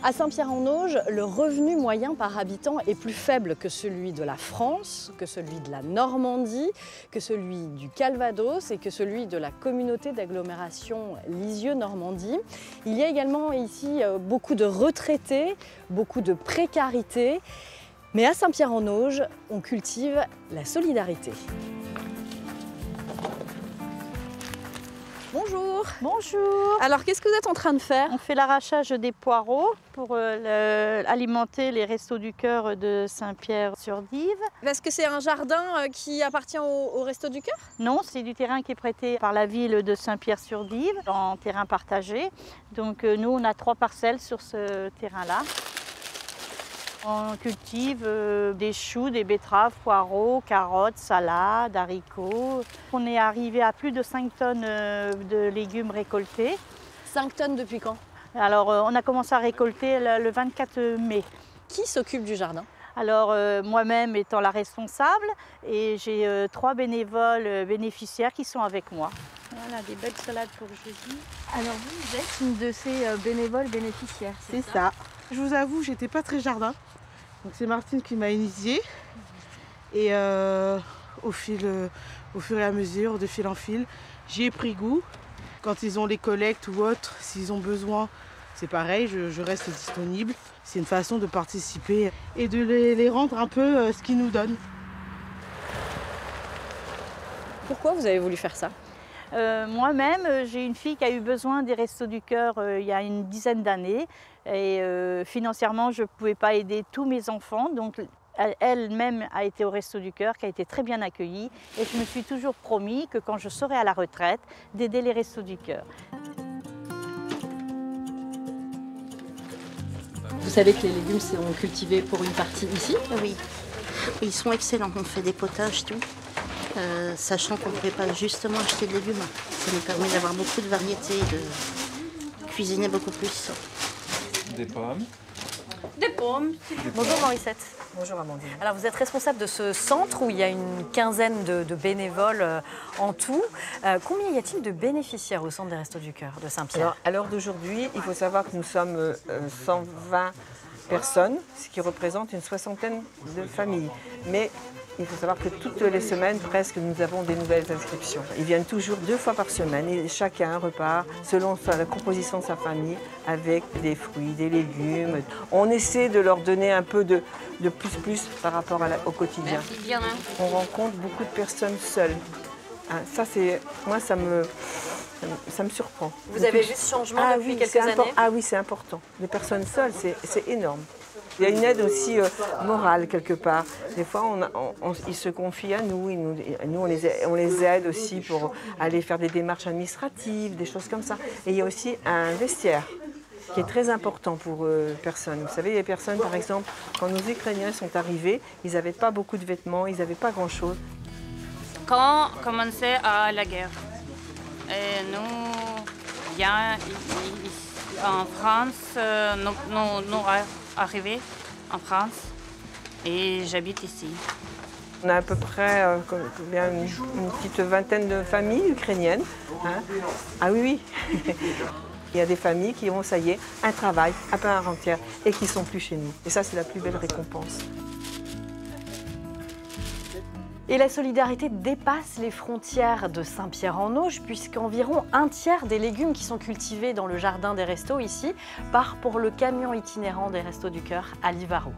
À Saint-Pierre-en-Auge, le revenu moyen par habitant est plus faible que celui de la France, que celui de la Normandie, que celui du Calvados et que celui de la communauté d'agglomération Lisieux-Normandie. Il y a également ici beaucoup de retraités, beaucoup de précarité. Mais à Saint-Pierre-en-Auge, on cultive la solidarité. Bonjour. Bonjour. Alors, qu'est-ce que vous êtes en train de faire? On fait l'arrachage des poireaux pour alimenter les Restos du Cœur de Saint-Pierre-sur-Dive. Est-ce que c'est un jardin qui appartient au Restos du Cœur? Non, c'est du terrain qui est prêté par la ville de Saint-Pierre-sur-Dive en terrain partagé. Donc nous, on a 3 parcelles sur ce terrain-là. On cultive des choux, des betteraves, poireaux, carottes, salades, haricots. On est arrivé à plus de 5 tonnes de légumes récoltés. 5 tonnes depuis quand? Alors, on a commencé à récolter le 24 mai. Qui s'occupe du jardin? Alors, moi-même étant la responsable, et j'ai 3 bénévoles bénéficiaires qui sont avec moi. Voilà, des belles salades pour jeudi. Alors, vous êtes une de ces bénévoles bénéficiaires, c'est ça. Je vous avoue, j'étais pas très jardin. Donc c'est Martine qui m'a initiée. Et au fur et à mesure, de fil en fil, j'y ai pris goût. Quand ils ont les collectes ou autres, s'ils ont besoin, c'est pareil, je reste disponible. C'est une façon de participer et de les rendre un peu ce qu'ils nous donnent. Pourquoi vous avez voulu faire ça? Moi-même, j'ai une fille qui a eu besoin des Restos du Cœur il y a une dizaine d'années. Et financièrement, je ne pouvais pas aider tous mes enfants. Donc elle-même a été au Restos du Cœur, qui a été très bien accueillie. Et je me suis toujours promis que quand je serai à la retraite, d'aider les Restos du Cœur. Vous savez que les légumes sont cultivés pour une partie ici? Oui, ils sont excellents. On fait des potages, tout. Sachant qu'on ne pouvait pas justement acheter de légumes. Ça nous permet d'avoir beaucoup de variétés, de cuisiner beaucoup plus. Des pommes. Des pommes. Bonjour Morissette. Bonjour Amandine. Alors vous êtes responsable de ce centre où il y a une quinzaine de bénévoles en tout. Combien y a-t-il de bénéficiaires au centre des Restos du Cœur de Saint-Pierre? Alors, à l'heure d'aujourd'hui, il faut savoir que nous sommes 120 personnes, ce qui représente une 60aine de familles. Mais il faut savoir que toutes les semaines, presque, nous avons des nouvelles inscriptions. Ils viennent toujours 2 fois par semaine et chacun repart selon la composition de sa famille avec des fruits, des légumes. On essaie de leur donner un peu de plus par rapport au quotidien. On rencontre beaucoup de personnes seules. Hein, ça, moi, ça me surprend. Vous avez vu ce changement depuis quelques années? Ah oui, c'est important. Les personnes seules, c'est énorme. Il y a une aide aussi morale quelque part. Des fois, ils se confient à nous, nous on les aide aussi pour aller faire des démarches administratives, des choses comme ça. Et il y a aussi un vestiaire qui est très important pour personnes. Vous savez, les personnes, par exemple, quand nos Ukrainiens sont arrivés, ils n'avaient pas beaucoup de vêtements, ils n'avaient pas grand-chose. Quand commençait la guerre, nous, en France, nous arrivés en France et j'habite ici. On a à peu près une petite vingtaine de familles ukrainiennes. Hein. Ah oui, oui. Il y a des familles qui ont, ça y est, un travail à part entière et qui ne sont plus chez nous. Et ça, c'est la plus belle récompense. Et la solidarité dépasse les frontières de Saint-Pierre-en-Auge puisqu'environ un tiers des légumes qui sont cultivés dans le jardin des restos ici part pour le camion itinérant des Restos du Cœur à Livarot.